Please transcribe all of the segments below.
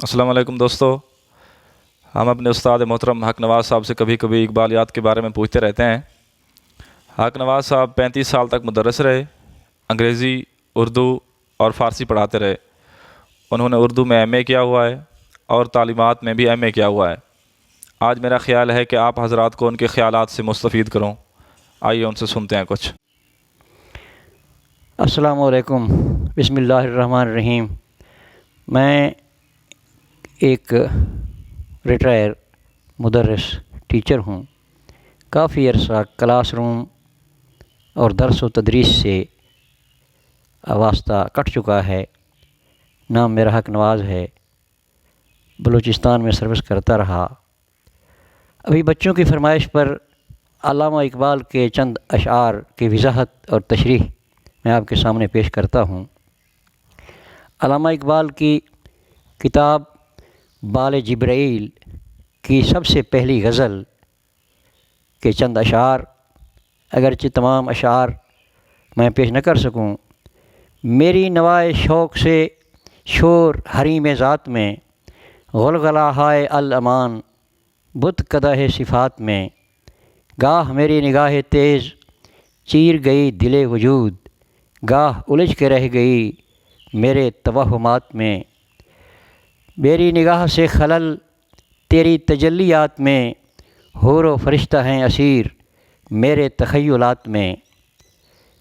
السلام علیکم دوستو، ہم اپنے استاد محترم حق نواز صاحب سے کبھی کبھی اقبالیات کے بارے میں پوچھتے رہتے ہیں۔ حق نواز صاحب 35 سال تک مدرس رہے، انگریزی، اردو اور فارسی پڑھاتے رہے۔ انہوں نے اردو میں ایم اے کیا ہوا ہے اور تعلیمات میں بھی ایم اے کیا ہوا ہے۔ آج میرا خیال ہے کہ آپ حضرات کو ان کے خیالات سے مستفید کروں۔ آئیے ان سے سنتے ہیں کچھ۔ السلام علیکم، بسم اللہ الرحمن الرحیم۔ میں ایک ریٹائر مدرس ٹیچر ہوں۔ کافی عرصہ کلاس روم اور درس و تدریس سے واسطہ کٹ چکا ہے۔ نام میرا حق نواز ہے، بلوچستان میں سروس کرتا رہا۔ ابھی بچوں کی فرمائش پر علامہ اقبال کے چند اشعار کی وضاحت اور تشریح میں آپ کے سامنے پیش کرتا ہوں۔ علامہ اقبال کی کتاب بال جبرائیل کی سب سے پہلی غزل کے چند اشعار، اگرچہ تمام اشعار میں پیش نہ کر سکوں۔ میری نوائے شوق سے شور حریم ذات میں، غلغلہ ہائے الامان بت قدح صفات میں، گاہ میری نگاہ تیز چیر گئی دل وجود، گاہ الجھ کے رہ گئی میرے توہمات میں، میری نگاہ سے خلل تیری تجلیات میں، حور و فرشتہ ہیں اسیر میرے تخیلات میں۔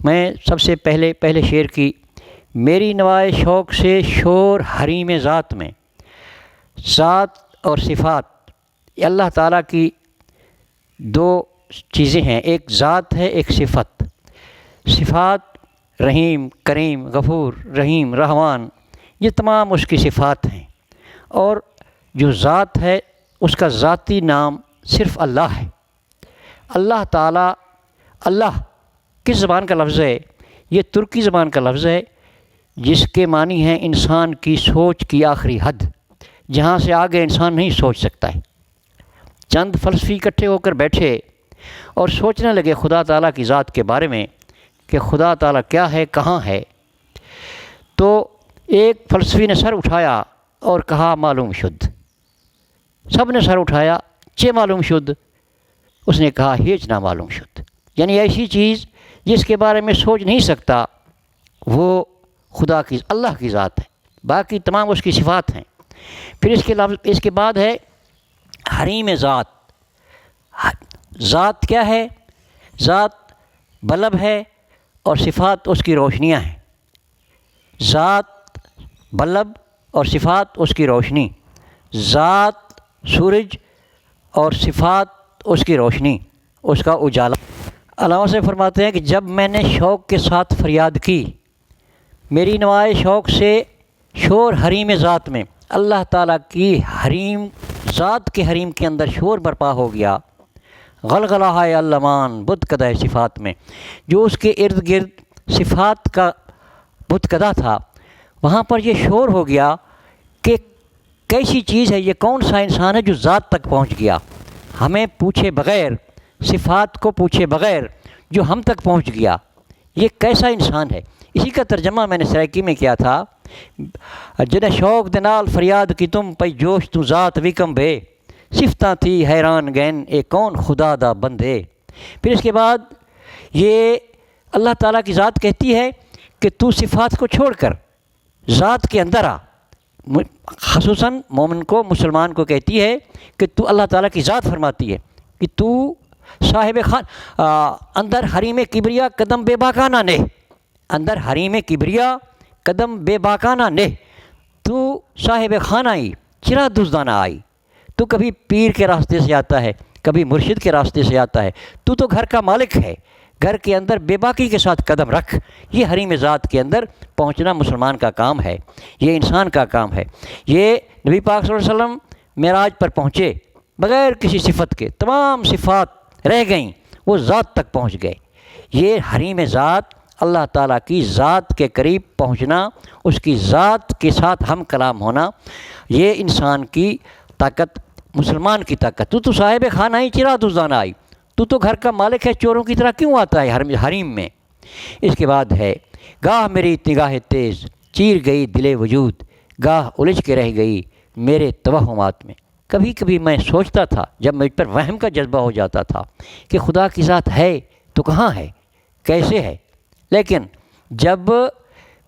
میں سب سے پہلے شعر کی میری نوائے شوق سے شور حریم ذات میں، ذات اور صفات، یہ اللہ تعالیٰ کی دو چیزیں ہیں، ایک ذات ہے ایک صفت۔ صفات رحیم، کریم، غفور، رحیم، رحمان، یہ تمام اس کی صفات ہیں، اور جو ذات ہے اس کا ذاتی نام صرف اللہ ہے۔ اللہ تعالیٰ، اللہ کس زبان کا لفظ ہے؟ یہ ترکی زبان کا لفظ ہے، جس کے معنی ہیں انسان کی سوچ کی آخری حد، جہاں سے آگے انسان نہیں سوچ سکتا ہے۔ چند فلسفی اکٹھے ہو کر بیٹھے اور سوچنے لگے خدا تعالیٰ کی ذات کے بارے میں کہ خدا تعالیٰ کیا ہے، کہاں ہے۔ تو ایک فلسفی نے سر اٹھایا اور کہا معلوم شد۔ سب نے سر اٹھایا، چے معلوم شد؟ اس نے کہا ہیچ نہ معلوم شد، یعنی ایسی چیز جس کے بارے میں سوچ نہیں سکتا، وہ خدا کی، اللہ کی ذات ہے، باقی تمام اس کی صفات ہیں۔ پھر اس کے بعد ہے حریم ذات۔ ذات کیا ہے؟ ذات بلب ہے اور صفات اس کی روشنیاں ہیں۔ ذات بلب اور صفات اس کی روشنی، ذات سورج اور صفات اس کی روشنی، اس کا اجالا۔ علامہ سے فرماتے ہیں کہ جب میں نے شوق کے ساتھ فریاد کی، میری نوائے شوق سے شور حریم ذات میں، اللہ تعالیٰ کی حریم، ذات کے حریم کے اندر شور برپا ہو گیا۔ غلغلہ ہائے الامان بت قدح صفات میں، جو اس کے ارد گرد صفات کا بت قدح تھا، وہاں پر یہ شور ہو گیا کہ کیسی چیز ہے یہ، کون سا انسان ہے جو ذات تک پہنچ گیا، ہمیں پوچھے بغیر، صفات کو پوچھے بغیر جو ہم تک پہنچ گیا، یہ کیسا انسان ہے۔ اسی کا ترجمہ میں نے سرائکی میں کیا تھا، جنہیں شوق دنال فریاد کی تم پئی جوش تو ذات وکم بے، صفتاں تھی حیران گین اے کون خدا دا بندے۔ پھر اس کے بعد یہ اللہ تعالیٰ کی ذات کہتی ہے کہ تو صفات کو چھوڑ کر ذات کے اندر آ، خصوصاً مومن کو، مسلمان کو کہتی ہے کہ تو اللہ تعالیٰ کی ذات فرماتی ہے کہ تو صاحب خان اندر حریم کبریا قدم بے باکانہ نے، اندر حریم کبریا قدم بے باکانہ نے، تو صاحب خان آئی چرا دزدانہ آئی۔ تو کبھی پیر کے راستے سے آتا ہے، کبھی مرشد کے راستے سے آتا ہے، تو گھر کا مالک ہے، گھر کے اندر بے باکی کے ساتھ قدم رکھ۔ یہ حریم ذات کے اندر پہنچنا مسلمان کا کام ہے، یہ انسان کا کام ہے۔ یہ نبی پاک صلی اللہ علیہ وسلم معراج پر پہنچے بغیر کسی صفت کے، تمام صفات رہ گئیں، وہ ذات تک پہنچ گئے۔ یہ حریم ذات، اللہ تعالیٰ کی ذات کے قریب پہنچنا، اس کی ذات کے ساتھ ہم کلام ہونا، یہ انسان کی طاقت، مسلمان کی طاقت۔ تو صاحب خانہ ہی چرا دزدانہ آئی، تو گھر کا مالک ہے، چوروں کی طرح کیوں آتا ہے حریم میں۔ اس کے بعد ہے گاہ میری نگاہ تیز چیر گئی دل وجود، گاہ الجھ کے رہ گئی میرے توہمات میں۔ کبھی کبھی میں سوچتا تھا، جب مجھ پر وہم کا جذبہ ہو جاتا تھا کہ خدا کی ذات ہے تو کہاں ہے، کیسے ہے، لیکن جب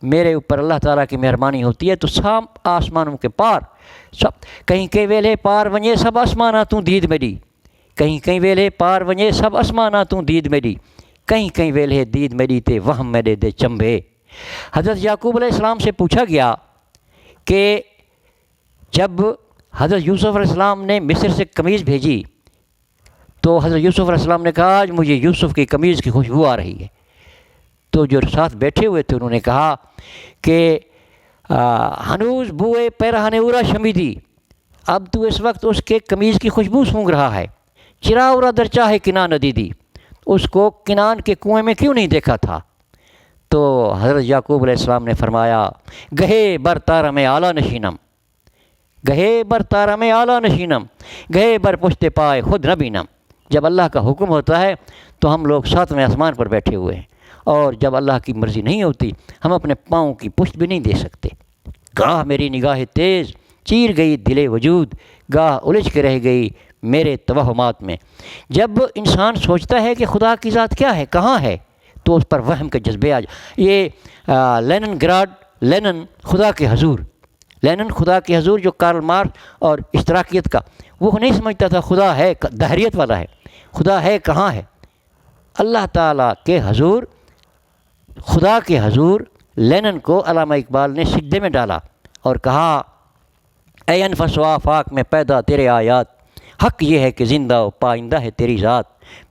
میرے اوپر اللہ تعالیٰ کی مہربانی ہوتی ہے تو سب آسمانوں کے پار، سب کہیں کہیں ویلے پار ونجے سب آسمانہ تو دید میری، کہیں کہیں ویلے پار ونجے سب آسمانہ تو دید میری، کہیں کہیں ویلے دید میری تے وہم میرے دے چمبے۔ حضرت یعقوب علیہ السلام سے پوچھا گیا کہ جب حضرت یوسف علیہ السلام نے مصر سے قمیض بھیجی تو حضرت یوسف علیہ السلام نے کہا آج مجھے یوسف کی قمیض کی خوشبو آ رہی ہے، تو جو ساتھ بیٹھے ہوئے تھے انہوں نے کہا کہ ہنوز بوئے پیرہانے اورا شمیدی، اب تو اس وقت اس کے قمیض کی خوشبو سونگ رہا ہے، چرا اورا درچا ہے کنان ندیدی، اس کو کنان کے کنویں میں کیوں نہیں دیکھا تھا؟ تو حضرت یعقوب علیہ السلام نے فرمایا گہے بر تارہ میں اعلیٰ نشینم، گہے بر تارہ میں اعلیٰ نشینم، گہے بر پشت پائے خود نہ بینم۔ جب اللہ کا حکم ہوتا ہے تو ہم لوگ ساتویں آسمان پر بیٹھے ہوئے ہیں، اور جب اللہ کی مرضی نہیں ہوتی ہم اپنے پاؤں کی پشت بھی نہیں دے سکتے۔ گاہ میری نگاہ تیز چیر گئی دل وجود، گاہ الجھ کے رہ گئی میرے توہمات میں۔ جب انسان سوچتا ہے کہ خدا کی ذات کیا ہے، کہاں ہے، تو اس پر وہم کے جذبے یہ لینن خدا کے حضور، لینن خدا کے حضور جو کارل مارکس اور اشتراکیت کا، وہ نہیں سمجھتا تھا خدا ہے، دہریت والا ہے، خدا ہے کہاں ہے۔ اللہ تعالیٰ کے حضور، خدا کے حضور لینن کو علامہ اقبال نے سجدے میں ڈالا اور کہا اے انفس و آفاق میں پیدا تیرے آیات، حق یہ ہے کہ زندہ و پائندہ ہے تیری ذات،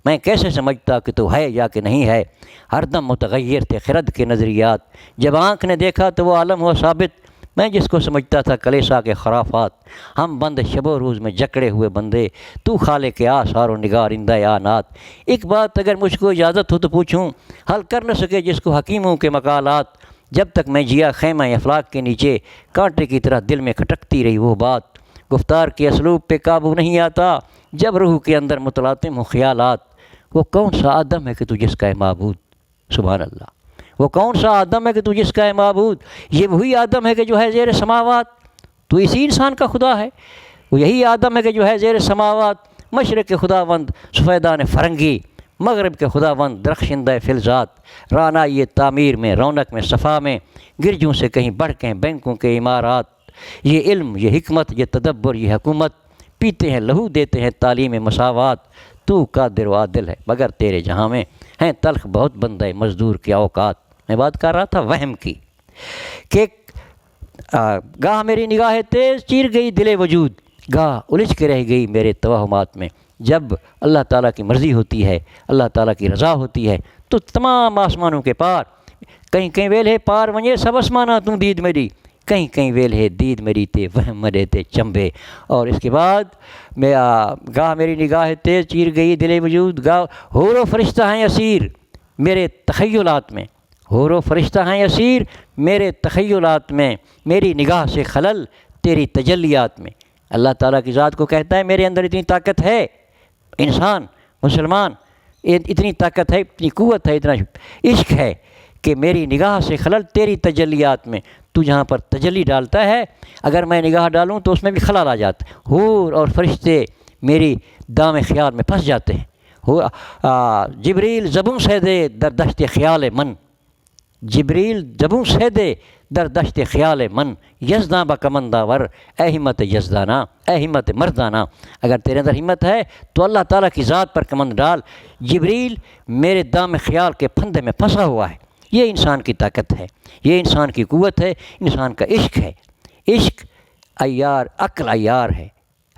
میں کیسے سمجھتا کہ تو ہے یا کہ نہیں ہے، ہر دم متغیر تھے خرد کے نظریات، جب آنکھ نے دیکھا تو وہ عالم ہوا ثابت، میں جس کو سمجھتا تھا کلیسا کے خرافات، ہم بند شب و روز میں جکڑے ہوئے بندے، تو خالق کے آثار و نگار اندہ آنات۔ ایک بات اگر مجھ کو اجازت ہو تو پوچھوں، حل کر نہ سکے جس کو حکیموں کے مقالات، جب تک میں جیا خیمہ افلاک کے نیچے، کانٹے کی طرح دل میں کھٹکتی رہی وہ بات، گفتار کے اسلوب پہ قابو نہیں آتا جب روح کے اندر متلاطم ہوں خیالات، وہ کون سا آدم ہے کہ تو جس کا ہے معبود، سبحان اللہ، وہ کون سا آدم ہے کہ تو جس کا ہے معبود، یہ وہی آدم ہے کہ جو ہے زیر سماوات، تو اسی انسان کا خدا ہے، وہ یہی آدم ہے کہ جو ہے زیر سماوات، مشرق کے خداوند سفیدان فرنگی، مغرب کے خداوند درخشندہ فلزات، رانا یہ تعمیر میں رونق میں صفا میں، گرجوں سے کہیں بڑھ کے بینکوں کے عمارات، یہ علم یہ حکمت یہ تدبر یہ حکومت، پیتے ہیں لہو دیتے ہیں تعلیم مساوات، تو قادر و عادل ہے مگر تیرے جہاں میں ہیں تلخ بہت بندہ مزدور کے اوقات۔ میں بات کر رہا تھا وہم کی کہ گاہ میری نگاہ تیز چیر گئی دل وجود، گاہ الجھ کے رہ گئی میرے توہمات میں۔ جب اللہ تعالیٰ کی مرضی ہوتی ہے، اللہ تعالیٰ کی رضا ہوتی ہے تو تمام آسمانوں کے پار، کہیں کہیں ویل ہے پار ونجے سب آسمانہ توں دید میری، کہیں کہیں ویل ہے دید میری تے وہم مرے تے چمبے۔ اور اس کے بعد میں گاہ میری نگاہ تیز چیر گئی دل وجود، گاہ حور و فرشتہ ہیں اسیر میرے تخیلات میں، حور و فرشتہ ہیں اسیر میرے تخیلات میں، میری نگاہ سے خلل تیری تجلیات میں۔ اللہ تعالیٰ کی ذات کو کہتا ہے میرے اندر اتنی طاقت ہے، انسان مسلمان اتنی طاقت ہے، اتنی قوت ہے، اتنا عشق ہے کہ میری نگاہ سے خلل تیری تجلیات میں، تو جہاں پر تجلی ڈالتا ہے اگر میں نگاہ ڈالوں تو اس میں بھی خلل آ جاتا ہے، حور اور فرشتے میری دام خیال میں پھنس جاتے ہیں۔ جبریل زبوں سے دے در دشت خیال من، جبریل زبوں سے دے در دشت خیال من، یزداں با کمندہ ور اے ہمت یزدانہ، اے ہمت مردانہ۔ اگر تیرے اندر ہمت ہے تو اللہ تعالیٰ کی ذات پر کمند ڈال، جبریل میرے دام خیال کے پھندے میں پھنسا ہوا ہے۔ یہ انسان کی طاقت ہے، یہ انسان کی قوت ہے، انسان کا عشق ہے۔ عشق عیار، عقل عیار ہے،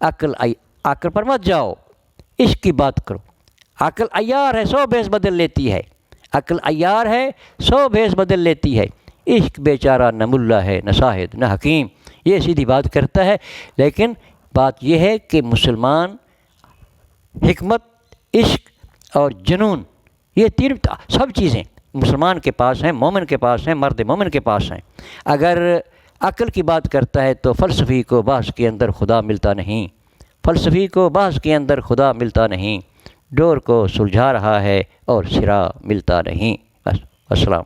عقل پر مت جاؤ، عشق کی بات کرو۔ عقل عیار ہے، 100 بھیس بدل لیتی ہے، عقل عیار ہے 100 بھیس بدل لیتی ہے، عشق بیچارہ نہ ملا ہے نہ شاہد نہ حکیم، یہ سیدھی بات کرتا ہے۔ لیکن بات یہ ہے کہ مسلمان حکمت، عشق اور جنون، یہ تین سب چیزیں مسلمان کے پاس ہیں، مومن کے پاس ہیں، مرد مومن کے پاس ہیں۔ اگر عقل کی بات کرتا ہے تو فلسفی کو بحث کے اندر خدا ملتا نہیں، فلسفی کو بحث کے اندر خدا ملتا نہیں، ڈور کو سلجھا رہا ہے اور سرا ملتا نہیں۔ بس السلام۔